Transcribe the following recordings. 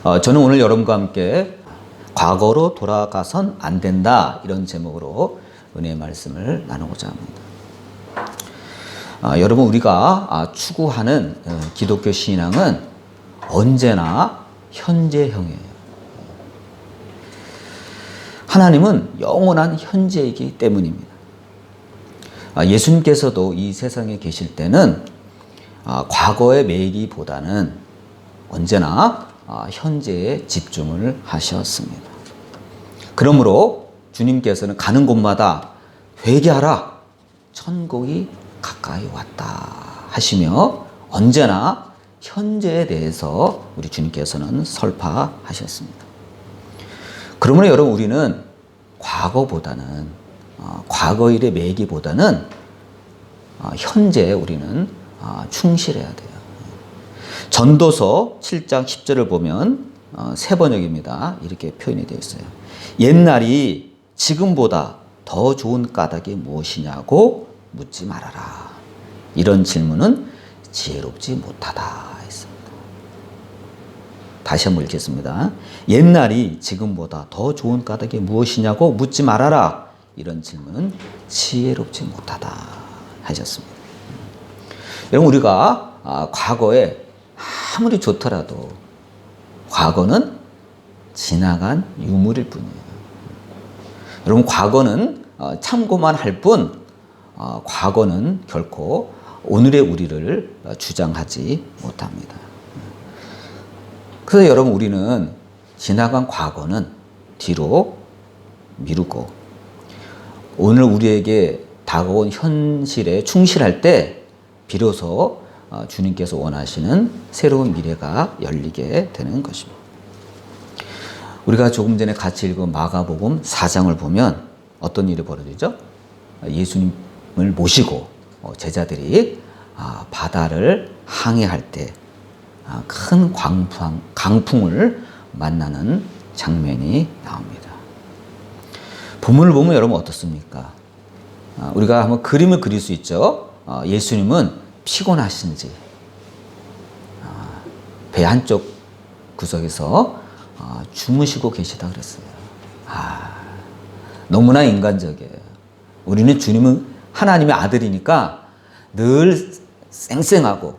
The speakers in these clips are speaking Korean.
저는 오늘 여러분과 함께 과거로 돌아가선 안 된다, 이런 제목으로 은혜의 말씀을 나누고자 합니다. 여러분, 우리가 추구하는 기독교 신앙은 언제나 현재형이에요. 하나님은 영원한 현재이기 때문입니다. 예수님께서도 이 세상에 계실 때는 과거에 매이기보다는 언제나 현재에 집중을 하셨습니다. 그러므로 주님께서는 가는 곳마다 회개하라, 천국이 가까이 왔다 하시며 언제나 현재에 대해서 우리 주님께서는 설파하셨습니다. 그러므로 여러분, 우리는 과거보다는 과거 일에 매기보다는 현재에 우리는 충실해야 돼요. 전도서 7장 10절을 보면 새 번역입니다. 이렇게 표현이 되어 있어요. 옛날이 지금보다 더 좋은 까닭이 무엇이냐고 묻지 말아라. 이런 질문은 지혜롭지 못하다 했습니다. 다시 한번 읽겠습니다. 옛날이 지금보다 더 좋은 까닭이 무엇이냐고 묻지 말아라. 이런 질문은 지혜롭지 못하다 하셨습니다. 여러분, 우리가 과거에 아무리 좋더라도 과거는 지나간 유물일 뿐이에요. 여러분, 과거는 참고만 할 뿐 과거는 결코 오늘의 우리를 주장하지 못합니다. 그래서 여러분, 우리는 지나간 과거는 뒤로 미루고 오늘 우리에게 다가온 현실에 충실할 때 비로소 주님께서 원하시는 새로운 미래가 열리게 되는 것입니다. 우리가 조금 전에 같이 읽은 마가복음 4장을 보면 어떤 일이 벌어지죠? 예수님을 모시고 제자들이 바다를 항해할 때 큰 강풍을 만나는 장면이 나옵니다. 본문을 보면 여러분 어떻습니까? 우리가 한번 그림을 그릴 수 있죠. 예수님은 피곤하신지 배 한쪽 구석에서 주무시고 계시다 그랬어요. 너무나 인간적이에요. 우리는 주님은 하나님의 아들이니까 늘 쌩쌩하고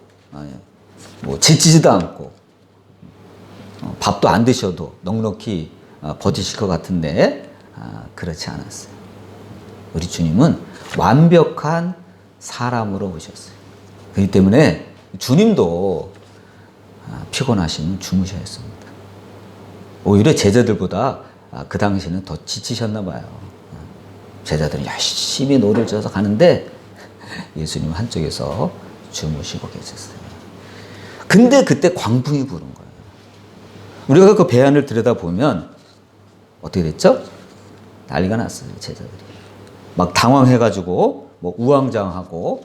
지치지도 않고 밥도 안 드셔도 넉넉히 버티실 것 같은데 그렇지 않았어요. 우리 주님은 완벽한 사람으로 오셨어요. 그렇기 때문에 주님도 피곤하시면 주무셔야 했습니다. 오히려 제자들보다 그 당시에는 더 지치셨나 봐요. 제자들은 열심히 노를 져서 가는데 예수님은 한쪽에서 주무시고 계셨어요. 근데 그때 광풍이 부는 거예요. 우리가 그 배 안을 들여다보면 어떻게 됐죠? 난리가 났어요, 제자들이. 막 당황해가지고 우왕좌왕하고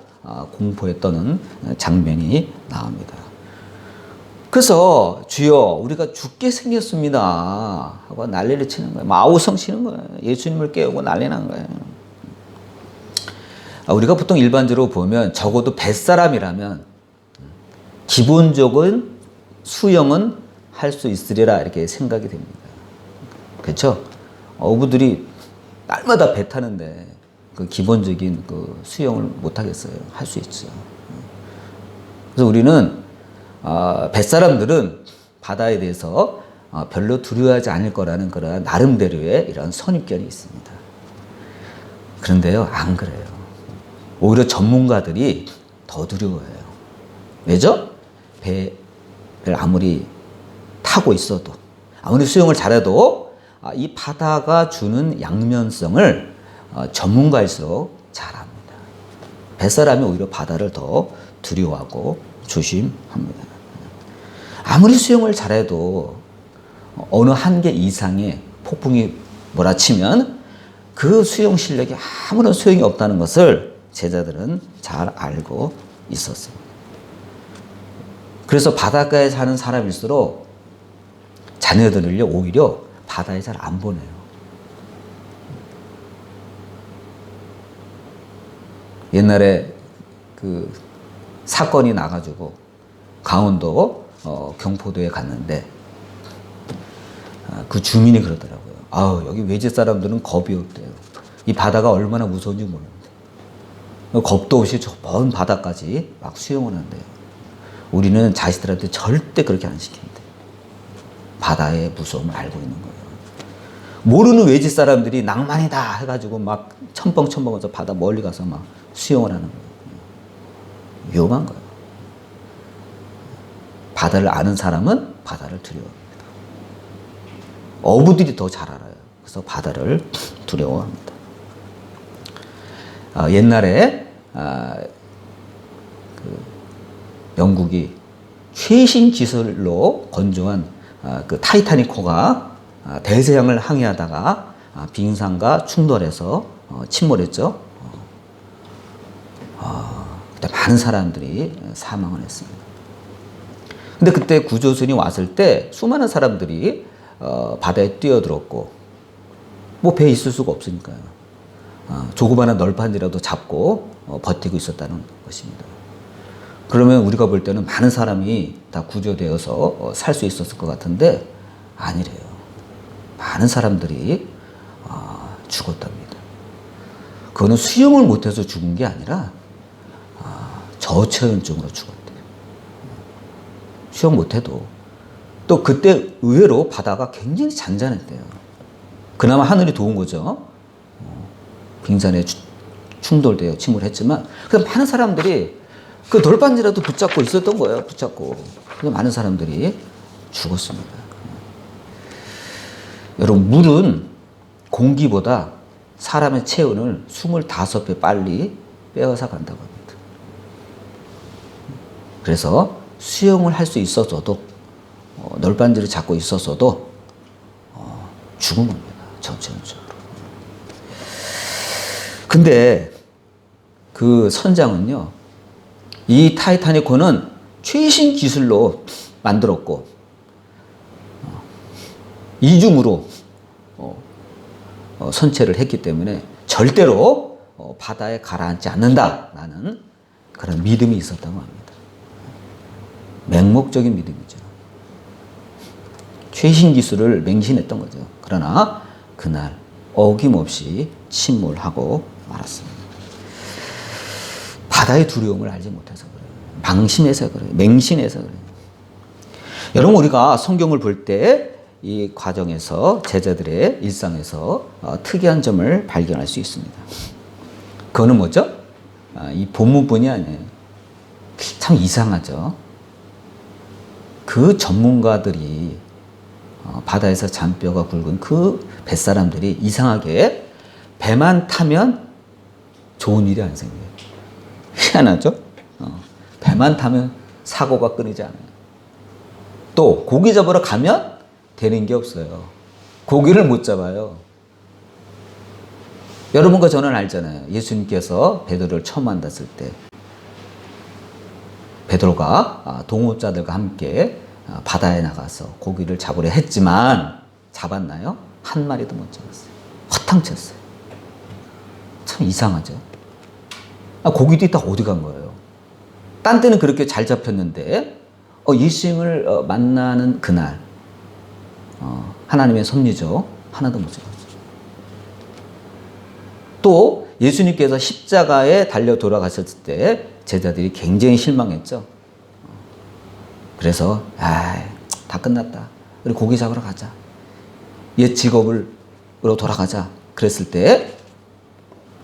공포에 떠는 장면이 나옵니다. 그래서 주여, 우리가 죽게 생겼습니다 하고 난리를 치는 거예요. 아우성 치는 거예요. 예수님을 깨우고 난리 난 거예요. 우리가 보통 일반적으로 보면 적어도 뱃사람이라면 기본적인 수영은 할 수 있으리라 이렇게 생각이 됩니다. 그렇죠? 어부들이 날마다 배 타는데 그 기본적인 그 수영을 못 하겠어요? 할 수 있죠. 그래서 우리는 뱃사람들은 바다에 대해서 별로 두려워하지 않을 거라는 그런 나름대로의 이런 선입견이 있습니다. 그런데요, 안 그래요. 오히려 전문가들이 더 두려워해요. 왜죠? 배를 아무리 타고 있어도, 아무리 수영을 잘해도 이 바다가 주는 양면성을 전문가일수록 잘 압니다. 뱃사람이 오히려 바다를 더 두려워하고 조심합니다. 아무리 수영을 잘해도 어느 한계 이상의 폭풍이 몰아치면 그 수영 실력이 아무런 소용이 없다는 것을 제자들은 잘 알고 있었습니다. 그래서 바닷가에 사는 사람일수록 자녀들을 오히려 바다에 잘 안 보내요. 옛날에 그 사건이 나가지고 강원도 경포도에 갔는데 그 주민이 그러더라고요. 여기 외지 사람들은 겁이 없대요. 이 바다가 얼마나 무서운지 모르는데. 겁도 없이 저 먼 바다까지 막 수영을 한대요. 우리는 자식들한테 절대 그렇게 안 시킨대. 바다의 무서움을 알고 있는 거예요. 모르는 외지 사람들이 낭만이다 해가지고 막 첨벙첨벙해서 바다 멀리 가서 막 수영을 하는 거예요. 위험한 거예요. 바다를 아는 사람은 바다를 두려워합니다. 어부들이 더 잘 알아요. 그래서 바다를 두려워합니다. 옛날에 영국이 최신 기술로 건조한 그 타이타닉호가 대서양을 항해하다가 빙산과 충돌해서 침몰했죠. 그때 많은 사람들이 사망을 했습니다. 근데 그때 구조선이 왔을 때 수많은 사람들이 바다에 뛰어들었고 뭐 배에 있을 수가 없으니까요. 조그마한 널판이라도 잡고 버티고 있었다는 것입니다. 그러면 우리가 볼 때는 많은 사람이 다 구조되어서 살 수 있었을 것 같은데 아니래요. 많은 사람들이 죽었답니다. 그거는 수영을 못해서 죽은 게 아니라 저체온증으로 죽었대요. 수영 못해도. 또 그때 의외로 바다가 굉장히 잔잔했대요. 그나마 하늘이 도운 거죠. 빙산에 충돌되어 침몰했지만 그냥 많은 사람들이 그 널빤지라도 붙잡고 있었던 거예요. 붙잡고. 그래서 많은 사람들이 죽었습니다. 여러분, 물은 공기보다 사람의 체온을 25배 빨리 빼앗아 간다고 합니다. 그래서 수영을 할 수 있었어도 널빤지를 잡고 있었어도 죽은 겁니다. 전체적으로. 근데 그 선장은요, 이 타이타닉호는 최신 기술로 만들었고 이중으로 선체를 했기 때문에 절대로 바다에 가라앉지 않는다라는 그런 믿음이 있었다고 합니다. 맹목적인 믿음이죠. 최신 기술을 맹신했던 거죠. 그러나 그날 어김없이 침몰하고 말았습니다. 바다의 두려움을 알지 못해서 그래요. 망신해서 그래요. 맹신해서 그래요. 여러분, 우리가 성경을 볼 때 이 과정에서 제자들의 일상에서 특이한 점을 발견할 수 있습니다. 그거는 뭐죠? 이 본문뿐이 아니에요. 참 이상하죠. 그 전문가들이 바다에서 잔뼈가 굵은 그 뱃사람들이 이상하게 배만 타면 좋은 일이 안 생겨요. 희한하죠? 배만 타면 사고가 끊이지 않아요. 또 고기 잡으러 가면 되는 게 없어요. 고기를 못 잡아요. 여러분과 저는 알잖아요. 예수님께서 베드로를 처음 만났을 때 베드로가 동호자들과 함께 바다에 나가서 고기를 잡으려 했지만 잡았나요? 한 마리도 못 잡았어요. 허탕쳤어요. 참 이상하죠. 고기도 이따 어디 간 거예요? 딴 때는 그렇게 잘 잡혔는데 예수님을 만나는 그날 하나님의 섭리죠. 하나도 못 잡았어요. 또 예수님께서 십자가에 달려 돌아가셨을 때 제자들이 굉장히 실망했죠. 그래서 다 끝났다. 우리 고기 잡으러 가자. 옛 직업으로 돌아가자. 그랬을 때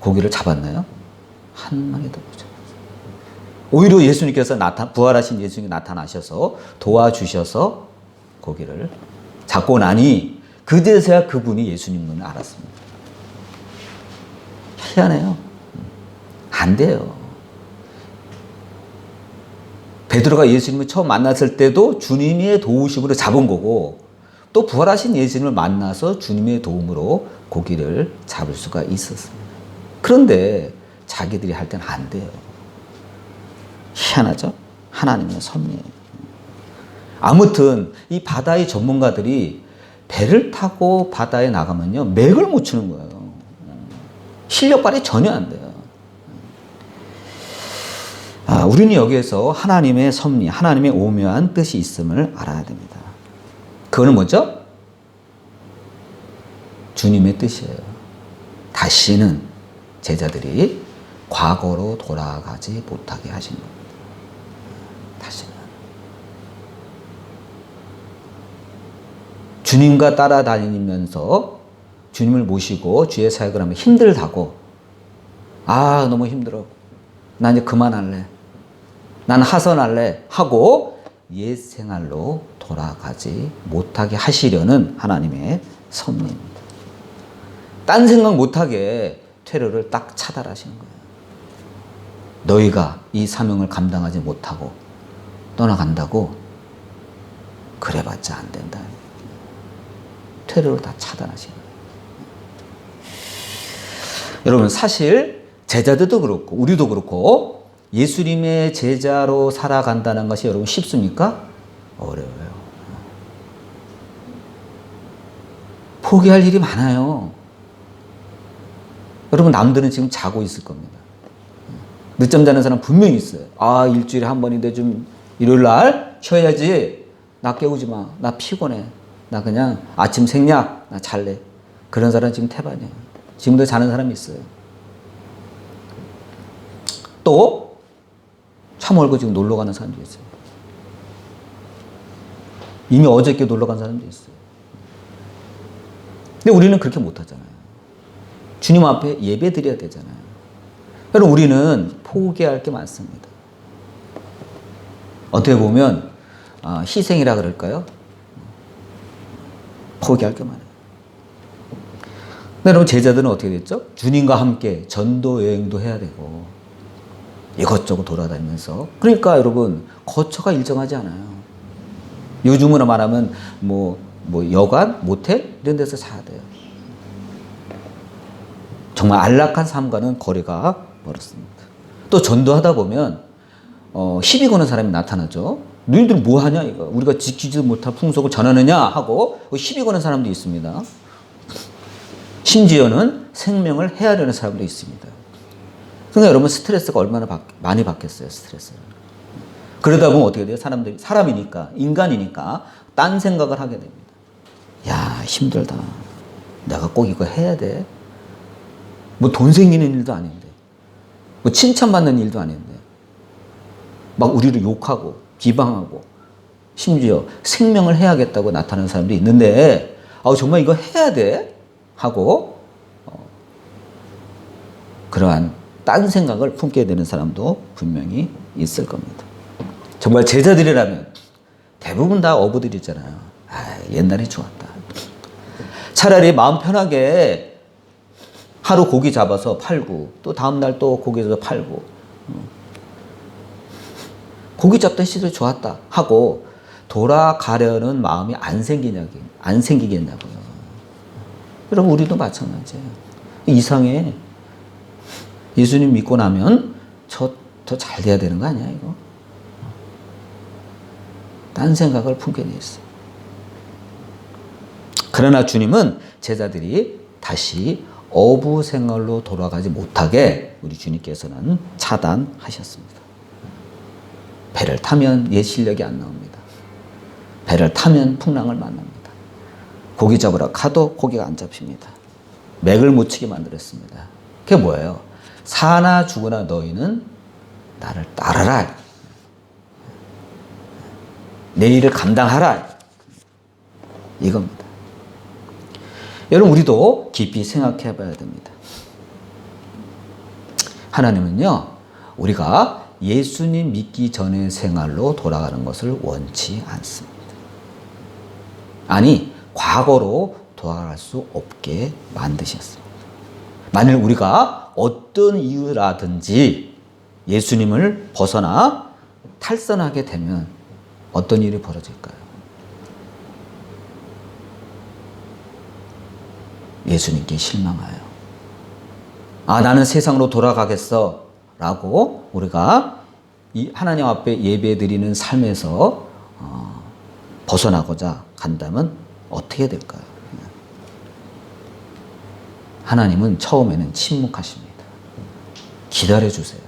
고기를 잡았나요? 한 마리도 못 잡았어요. 오히려 예수님께서 부활하신 예수님이 나타나셔서 도와주셔서 고기를 잡고 나니 그제서야 그분이 예수님을 알았습니다. 희한해요. 안 돼요. 베드로가 예수님을 처음 만났을 때도 주님의 도우심으로 잡은 거고 또 부활하신 예수님을 만나서 주님의 도움으로 고기를 잡을 수가 있었습니다. 그런데 자기들이 할 때는 안 돼요. 희한하죠? 하나님의 섭리예요. 아무튼 이 바다의 전문가들이 배를 타고 바다에 나가면요 맥을 못 추는 거예요. 실력 발휘 전혀 안 돼요. 우리는 여기에서 하나님의 섭리, 하나님의 오묘한 뜻이 있음을 알아야 됩니다. 그거는 뭐죠? 주님의 뜻이에요. 다시는 제자들이 과거로 돌아가지 못하게 하신 겁니다. 다시는. 주님과 따라다니면서 주님을 모시고 주의 사역을 하면 힘들다고, 아 너무 힘들어, 나 이제 그만할래, 난 하선할래 하고 옛 생활로 돌아가지 못하게 하시려는 하나님의 섭리입니다. 딴 생각 못하게 퇴로를 딱 차단하시는 거예요. 너희가 이 사명을 감당하지 못하고 떠나간다고 그래봤자 안 된다. 퇴로를 다 차단하시는 거예요. 여러분, 사실 제자들도 그렇고 우리도 그렇고 예수님의 제자로 살아간다는 것이 여러분 쉽습니까? 어려워요. 포기할 일이 많아요. 여러분, 남들은 지금 자고 있을 겁니다. 늦잠 자는 사람 분명히 있어요. 아, 일주일에 한 번인데 좀 일요일 날 쉬어야지. 나 깨우지 마. 나 피곤해. 나 그냥 아침 생략. 나 잘래. 그런 사람 지금 태반이에요. 지금도 자는 사람이 있어요. 또 차 몰고 지금 놀러 가는 사람도 있어요. 이미 어저께 놀러 간 사람도 있어요. 근데 우리는 그렇게 못 하잖아요. 주님 앞에 예배 드려야 되잖아요. 여러분, 우리는 포기할 게 많습니다. 어떻게 보면 희생이라 그럴까요? 포기할 게 많아요. 근데 여러분, 제자들은 어떻게 됐죠? 주님과 함께 전도 여행도 해야 되고 이것저것 돌아다니면서, 그러니까 여러분 거처가 일정하지 않아요. 요즘으로 말하면 뭐 여관, 모텔 이런 데서 자야 돼요. 정말 안락한 삶과는 거리가 멀었습니다. 또 전도하다 보면 시비 거는 사람이 나타나죠. 너희들 뭐 하냐 이거, 우리가 지키지도 못할 풍속을 전하느냐 하고 시비 거는 사람도 있습니다. 심지어는 생명을 해하려는 사람도 있습니다. 그러니까 여러분, 스트레스가 얼마나 많이 받겠어요. 스트레스를. 그러다 보면 어떻게 돼요? 사람들이, 사람이니까, 인간이니까 딴 생각을 하게 됩니다. 야, 힘들다. 내가 꼭 이거 해야 돼. 뭐 돈 생기는 일도 아닌데, 뭐 칭찬받는 일도 아닌데, 막 우리를 욕하고 비방하고 심지어 생명을 해야겠다고 나타나는 사람도 있는데, 정말 이거 해야 돼? 하고 그러한 딴 생각을 품게 되는 사람도 분명히 있을 겁니다. 정말 제자들이라면 대부분 다 어부들이잖아요. 옛날이 좋았다. 차라리 마음 편하게 하루 고기 잡아서 팔고 또 다음날 또 고기 잡아서 팔고, 고기 잡던 시절이 좋았다 하고 돌아가려는 마음이 안 생기겠냐고요. 여러분, 우리도 마찬가지예요. 이상해. 예수님 믿고 나면 저 더 잘 돼야 되는 거 아니야 이거? 딴 생각을 품게 돼 있어요. 그러나 주님은 제자들이 다시 어부 생활로 돌아가지 못하게 우리 주님께서는 차단하셨습니다. 배를 타면 옛 실력이 안 나옵니다. 배를 타면 풍랑을 만납니다. 고기 잡으러 가도 고기가 안 잡힙니다. 맥을 못 치게 만들었습니다. 그게 뭐예요? 사나 죽으나 너희는 나를 따르라. 내 일을 감당하라. 이겁니다. 여러분, 우리도 깊이 생각해 봐야 됩니다. 하나님은요, 우리가 예수님 믿기 전의 생활로 돌아가는 것을 원치 않습니다. 아니, 과거로 돌아갈 수 없게 만드셨습니다. 만일 우리가 어떤 이유라든지 예수님을 벗어나 탈선하게 되면 어떤 일이 벌어질까요? 예수님께 실망하여 나는 세상으로 돌아가겠어 라고 우리가 이 하나님 앞에 예배 드리는 삶에서 벗어나고자 간다면 어떻게 될까요? 하나님은 처음에는 침묵하십니다. 기다려주세요.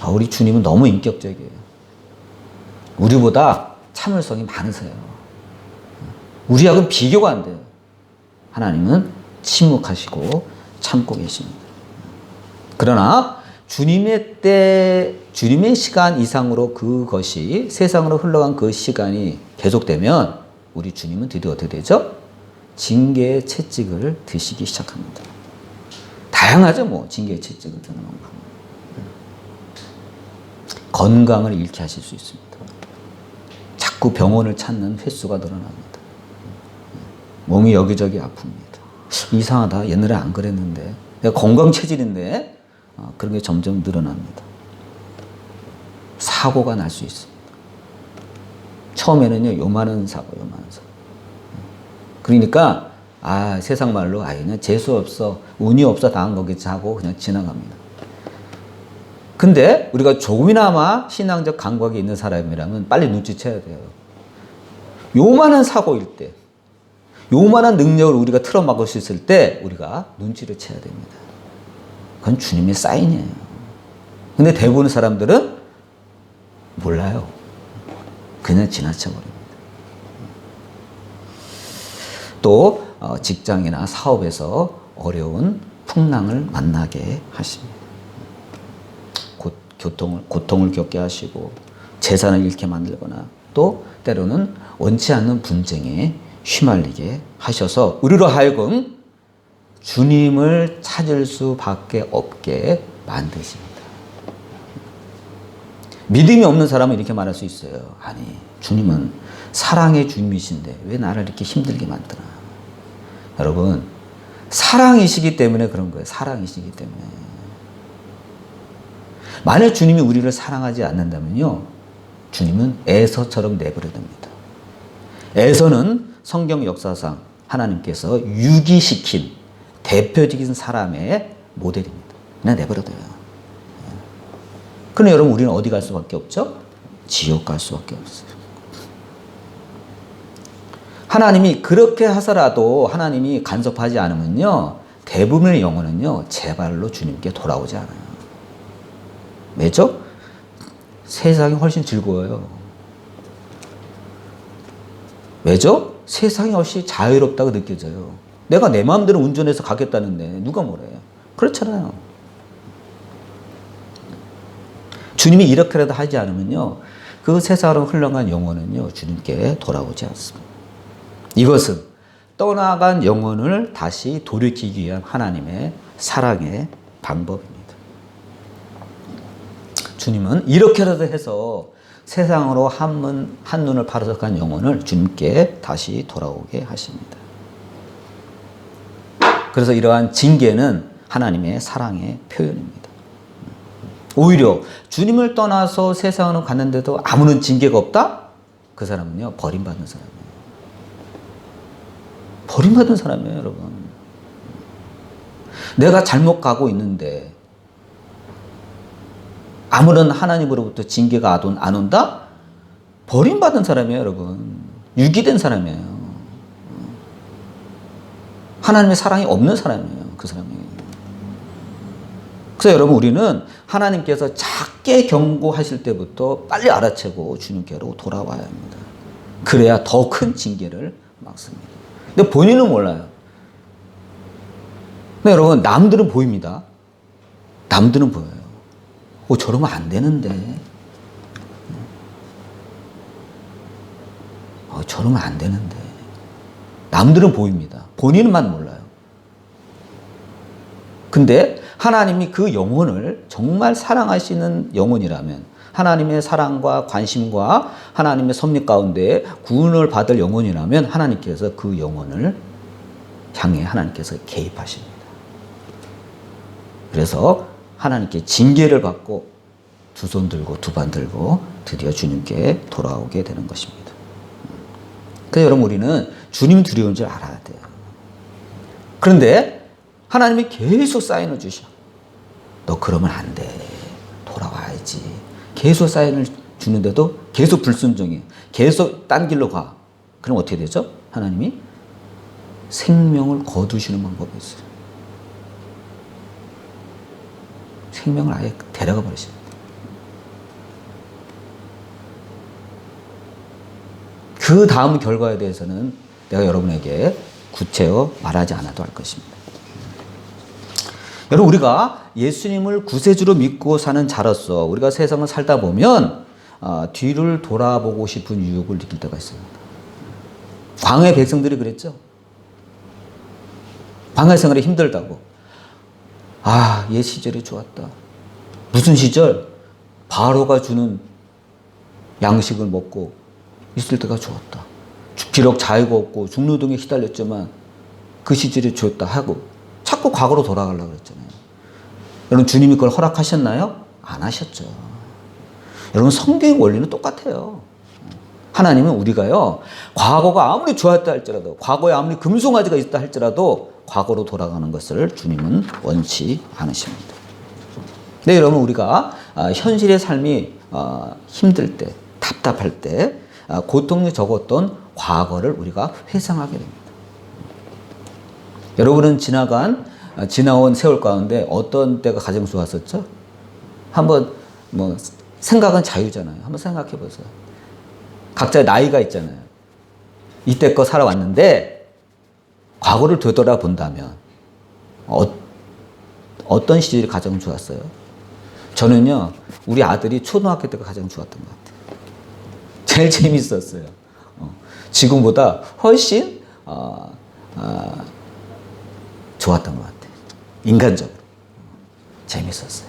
우리 주님은 너무 인격적이에요. 우리보다 참을성이 많으세요. 우리하고는 비교가 안 돼요. 하나님은 침묵하시고 참고 계십니다. 그러나 주님의 때, 주님의 시간 이상으로 그것이 세상으로 흘러간 그 시간이 계속되면 우리 주님은 드디어 어떻게 되죠? 징계의 채찍을 드시기 시작합니다. 다양하죠, 뭐 징계의 채찍을 드는 방법. 건강을 잃게 하실 수 있습니다. 자꾸 병원을 찾는 횟수가 늘어납니다. 몸이 여기저기 아픕니다. 이상하다. 옛날에 안 그랬는데. 내가 건강 체질인데 그런 게 점점 늘어납니다. 사고가 날 수 있습니다. 처음에는요, 요만한 사고. 그러니까 세상 말로 그냥 재수 없어, 운이 없어 당한 거겠지 하고 그냥 지나갑니다. 근데 우리가 조금이나마 신앙적 감각이 있는 사람이라면 빨리 눈치채야 돼요. 요만한 사고일 때, 요만한 능력을 우리가 틀어막을 수 있을 때 우리가 눈치를 채야 됩니다. 그건 주님의 사인이에요. 근데 대부분의 사람들은 몰라요. 그냥 지나쳐버립니다. 또 직장이나 사업에서 어려운 풍랑을 만나게 하십니다. 고통을 겪게 하시고 재산을 잃게 만들거나 또 때로는 원치 않는 분쟁에 휘말리게 하셔서 우리로 하여금 주님을 찾을 수밖에 없게 만드십니다. 믿음이 없는 사람은 이렇게 말할 수 있어요. 아니, 주님은 사랑의 주님이신데 왜 나를 이렇게 힘들게 만드나? 여러분, 사랑이시기 때문에 그런 거예요. 사랑이시기 때문에. 만약 주님이 우리를 사랑하지 않는다면요, 주님은 에서처럼 내버려 둡니다. 에서는 성경 역사상 하나님께서 유기시킨 대표적인 사람의 모델입니다. 그냥 내버려 둬요. 그럼 여러분, 우리는 어디 갈 수밖에 없죠? 지옥 갈 수밖에 없어요. 하나님이 그렇게 하서라도 하나님이 간섭하지 않으면요, 대부분의 영혼은요, 제 발로 주님께 돌아오지 않아요. 왜죠? 세상이 훨씬 즐거워요. 왜죠? 세상이 훨씬 자유롭다고 느껴져요. 내가 내 마음대로 운전해서 가겠다는데 누가 뭐래요? 그렇잖아요. 주님이 이렇게라도 하지 않으면요, 그 세상으로 흘러간 영혼은요, 주님께 돌아오지 않습니다. 이것은 떠나간 영혼을 다시 돌이키기 위한 하나님의 사랑의 방법입니다. 주님은 이렇게라도 해서 세상으로 한눈을 팔아서 간 영혼을 주님께 다시 돌아오게 하십니다. 그래서 이러한 징계는 하나님의 사랑의 표현입니다. 오히려 주님을 떠나서 세상으로 갔는데도 아무런 징계가 없다? 그 사람은요, 버림받은 사람이에요. 버림받은 사람이에요, 여러분. 내가 잘못 가고 있는데 아무런 하나님으로부터 징계가 안 온다? 버림받은 사람이에요, 여러분. 유기된 사람이에요. 하나님의 사랑이 없는 사람이에요, 그 사람이. 그래서 여러분, 우리는 하나님께서 작게 경고하실 때부터 빨리 알아채고 주님께로 돌아와야 합니다. 그래야 더 큰 징계를 막습니다. 근데 본인은 몰라요. 근데 여러분, 남들은 보입니다. 남들은 보여요. 저러면 안 되는데. 저러면 안 되는데. 남들은 보입니다. 본인만 몰라요. 근데 하나님이 그 영혼을 정말 사랑하시는 영혼이라면, 하나님의 사랑과 관심과 하나님의 섭리 가운데 구원을 받을 영혼이라면 하나님께서 그 영혼을 향해 하나님께서 개입하십니다. 그래서 하나님께 징계를 받고 두 손 들고 두 발 들고 드디어 주님께 돌아오게 되는 것입니다. 그래서 여러분, 우리는 주님 두려운 줄 알아야 돼요. 그런데 하나님이 계속 사인을 주셔. 너 그러면 안 돼. 돌아와야지. 계속 사인을 주는데도 계속 불순종해. 계속 딴 길로 가. 그럼 어떻게 되죠? 하나님이 생명을 거두시는 방법이 있어요. 생명을 아예 데려가 버리십니다. 그 다음 결과에 대해서는 내가 여러분에게 구체어 말하지 않아도 할 것입니다. 여러분, 우리가 예수님을 구세주로 믿고 사는 자로서 우리가 세상을 살다 보면 뒤를 돌아보고 싶은 유혹을 느낄 때가 있습니다. 광야의 백성들이 그랬죠. 광야 생활이 힘들다고. 옛 시절이 좋았다. 무슨 시절? 바로가 주는 양식을 먹고 있을 때가 좋았다. 비록 자유가 없고 중노동에 휘달렸지만 그 시절이 좋았다 하고 자꾸 과거로 돌아가려고 그랬잖아요. 여러분, 주님이 그걸 허락하셨나요? 안 하셨죠. 여러분, 성경의 원리는 똑같아요. 하나님은 우리가요, 과거가 아무리 좋았다 할지라도, 과거에 아무리 금송아지가 있다 할지라도 과거로 돌아가는 것을 주님은 원치 않으십니다. 네, 여러분, 우리가 현실의 삶이 힘들 때, 답답할 때 고통이 적었던 과거를 우리가 회상하게 됩니다. 여러분은 지나온 세월 가운데 어떤 때가 가장 좋았었죠? 한번 생각은 자유잖아요. 한번 생각해 보세요. 각자의 나이가 있잖아요. 이때껏 살아왔는데 과거를 되돌아본다면 어떤 시절이 가장 좋았어요? 저는요, 우리 아들이 초등학교 때가 가장 좋았던 것 같아요. 제일 재밌었어요. 지금보다 훨씬 좋았던 것 같아요. 인간적으로 재밌었어요.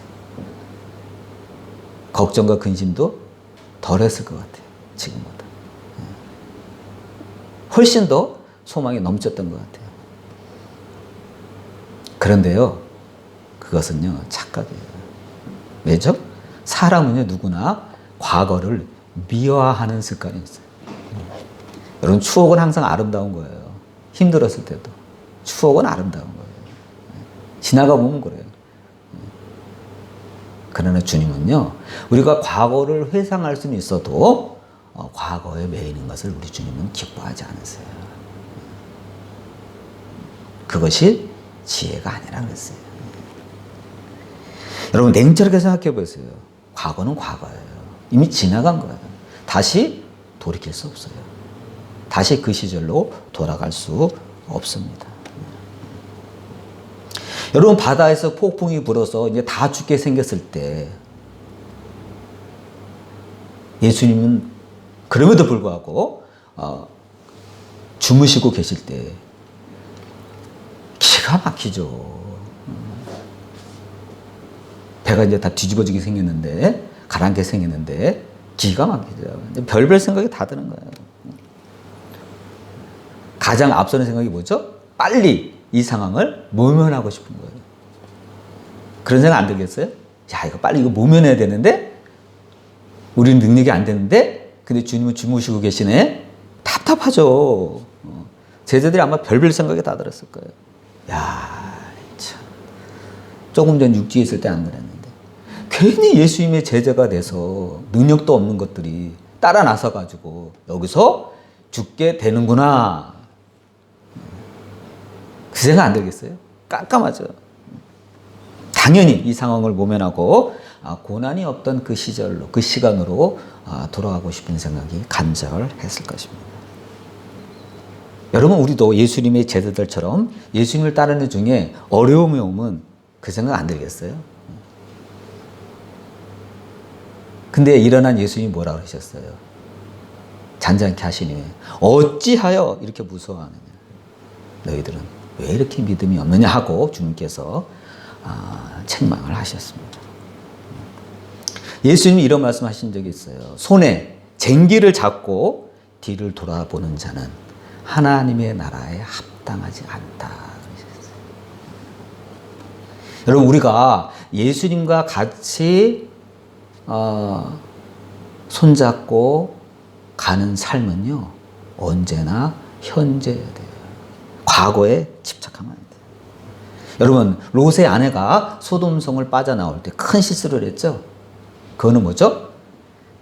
걱정과 근심도 덜했을 것 같아요. 지금보다 훨씬 더 소망이 넘쳤던 것 같아요. 그런데요, 그것은요 착각이에요. 왜죠? 사람은요 누구나 과거를 미화하는 습관이 있어요. 여러분, 추억은 항상 아름다운 거예요. 힘들었을 때도 추억은 아름다운 거예요. 지나가 보면 그래요. 그러나 주님은요, 우리가 과거를 회상할 수는 있어도 과거에 매이는 것을 우리 주님은 기뻐하지 않으세요. 그것이 지혜가 아니라 그랬어요. 여러분, 냉철하게 생각해 보세요. 과거는 과거예요. 이미 지나간 거예요. 다시 돌이킬 수 없어요. 다시 그 시절로 돌아갈 수 없습니다. 여러분, 바다에서 폭풍이 불어서 이제 다 죽게 생겼을 때 예수님은 그럼에도 불구하고 주무시고 계실 때 기가 막히죠. 배가 이제 다 뒤집어지게 생겼는데, 가라앉게 생겼는데 기가 막히죠. 별별 생각이 다 드는 거예요. 가장 앞서는 생각이 뭐죠? 빨리 이 상황을 모면하고 싶은 거예요. 그런 생각 안 들겠어요? 야, 이거 빨리 모면해야 되는데 우리는 능력이 안 되는데 근데 주님은 주무시고 계시네. 답답하죠. 제자들이 아마 별별 생각이 다 들었을 거예요. 야, 참. 조금 전 육지에 있을 때 안 그랬는데 괜히 예수님의 제자가 돼서 능력도 없는 것들이 따라 나서 가지고 여기서 죽게 되는구나. 그 생각 안 들겠어요? 깜깜하죠. 당연히 이 상황을 모면하고 고난이 없던 그 시절로, 그 시간으로 돌아가고 싶은 생각이 간절했을 것입니다. 여러분, 우리도 예수님의 제자들처럼 예수님을 따르는 중에 어려움이 오면 그 생각 안 들겠어요? 근데 일어난 예수님이 뭐라고 하셨어요? 잔잔케 하시니 어찌하여 이렇게 무서워하느냐? 너희들은 왜 이렇게 믿음이 없느냐 하고 주님께서 책망을 하셨습니다. 예수님이 이런 말씀하신 적이 있어요. 손에 쟁기를 잡고 뒤를 돌아보는 자는 하나님의 나라에 합당하지 않다. 여러분, 우리가 예수님과 같이 손잡고 가는 삶은요, 언제나 현재여야 돼요. 과거에 집착하면 안 돼요. 여러분, 롯의 아내가 소돔성을 빠져나올 때 큰 실수를 했죠. 그거는 뭐죠?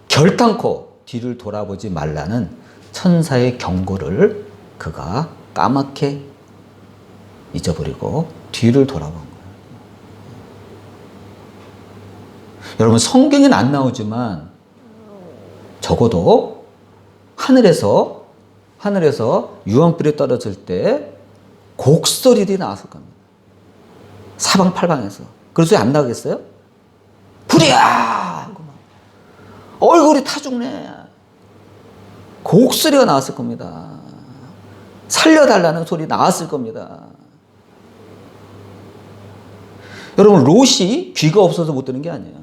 결단코 뒤를 돌아보지 말라는 천사의 경고를 그가 까맣게 잊어버리고 뒤를 돌아본 거예요. 여러분, 성경에는 안 나오지만 적어도 하늘에서 유황불이 떨어질 때 곡소리들이 나왔을 겁니다. 사방팔방에서. 그런 소리 안 나겠어요? 불이야! 하고 막 얼굴이 타 죽네. 곡소리가 나왔을 겁니다. 살려달라는 소리 나왔을 겁니다. 여러분, 롯이 귀가 없어서 못 듣는 게 아니에요.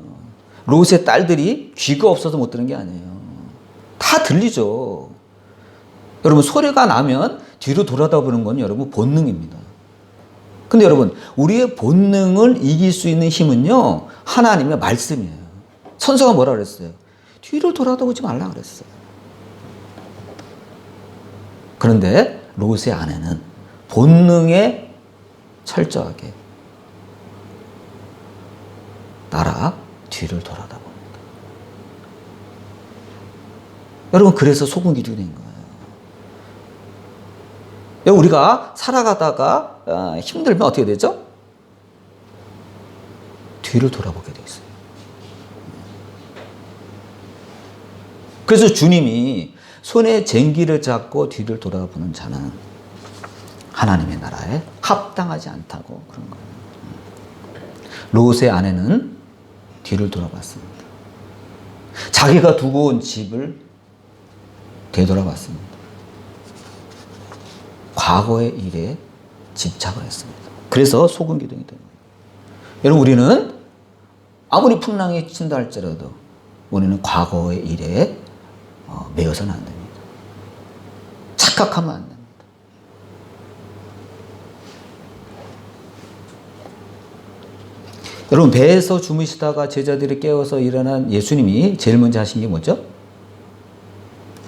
롯의 딸들이 귀가 없어서 못 듣는 게 아니에요. 다 들리죠. 여러분, 소리가 나면 뒤로 돌아다보는 건 여러분 본능입니다. 근데 여러분, 우리의 본능을 이길 수 있는 힘은요, 하나님의 말씀이에요. 선서가 뭐라 그랬어요? 뒤로 돌아다보지 말라 그랬어요. 그런데 롯의 아내는 본능에 철저하게 따라 뒤를 돌아다봅니다. 여러분, 그래서 소금 기둥이 된 거예요. 우리가 살아가다가 힘들면 어떻게 되죠? 뒤를 돌아보게 돼 있어요. 그래서 주님이 손에 쟁기를 잡고 뒤를 돌아보는 자는 하나님의 나라에 합당하지 않다고 그런 거예요. 롯의 아내는 뒤를 돌아봤습니다. 자기가 두고 온 집을 되돌아봤습니다. 과거의 일에 집착을 했습니다. 그래서 소금 기둥이 된 거예요. 여러분, 우리는 아무리 풍랑이 친다 할지라도 우리는 과거의 일에 매여서는 안 됩니다. 착각하면 안 됩니다. 여러분, 배에서 주무시다가 제자들이 깨워서 일어난 예수님이 제일 먼저 하신 게 뭐죠?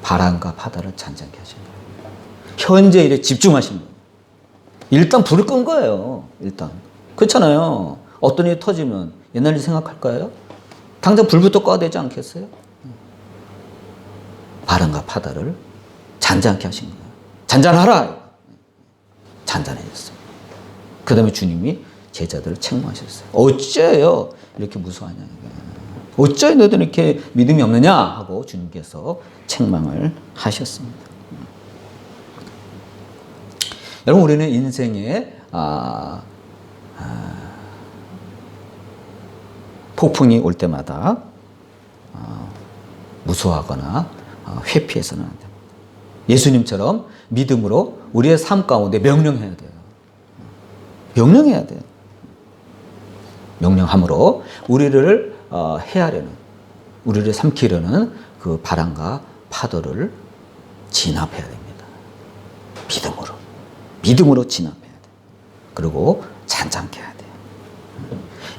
바람과 바다를 잔잔케 하신 거예요. 현재 일에 집중하신 거예요. 일단 불을 끈 거예요. 일단. 그렇잖아요. 어떤 일이 터지면 옛날 일 생각할까요? 당장 불부터 꺼야 되지 않겠어요? 바람과 바다를 잔잔케 하신 거예요. 잔잔하라! 잔잔해졌어요. 그 다음에 주님이 제자들을 책망하셨어요. 어째요 이렇게 무서워하냐. 어째 너희들 이렇게 믿음이 없느냐 하고 주님께서 책망을 하셨습니다. 여러분, 우리는 인생에 폭풍이 올 때마다 무서워하거나 회피해서는 안 됩니다. 예수님처럼 믿음으로 우리의 삶 가운데 명령해야 돼요. 명령해야 돼요. 명령함으로 우리를 해하려는, 우리를 삼키려는 그 바람과 파도를 진압해야 됩니다. 믿음으로 진압해야 돼요. 그리고 잔잔케 해야 돼요.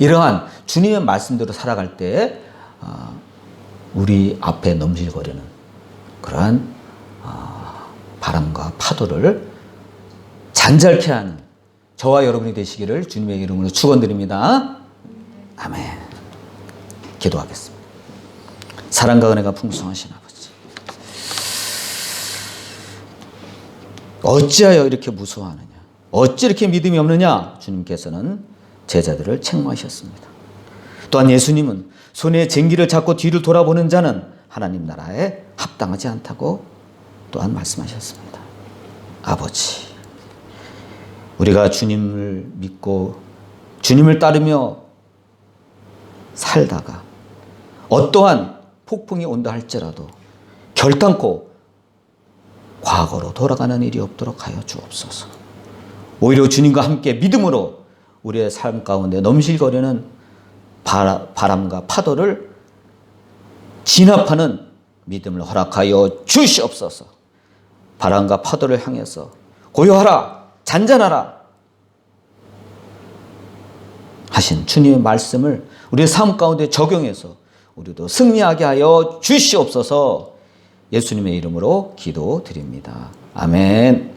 이러한 주님의 말씀대로 살아갈 때 우리 앞에 넘실거리는 그러한 바람과 파도를 잔잔케 하는 저와 여러분이 되시기를 주님의 이름으로 축원드립니다. 아멘. 기도하겠습니다. 사랑과 은혜가 풍성하신 아버지, 어찌하여 이렇게 무서워하느냐, 어찌 이렇게 믿음이 없느냐, 주님께서는 제자들을 책망하셨습니다. 또한 예수님은 손에 쟁기를 잡고 뒤를 돌아보는 자는 하나님 나라에 합당하지 않다고 또한 말씀하셨습니다. 아버지, 우리가 주님을 믿고 주님을 따르며 살다가 어떠한 폭풍이 온다 할지라도 결단코 과거로 돌아가는 일이 없도록 하여 주옵소서. 오히려 주님과 함께 믿음으로 우리의 삶 가운데 넘실거리는 바람과 파도를 진압하는 믿음을 허락하여 주시옵소서. 바람과 파도를 향해서 고요하라, 잔잔하라 하신 주님의 말씀을 우리의 삶 가운데 적용해서 우리도 승리하게 하여 주시옵소서. 예수님의 이름으로 기도드립니다. 아멘.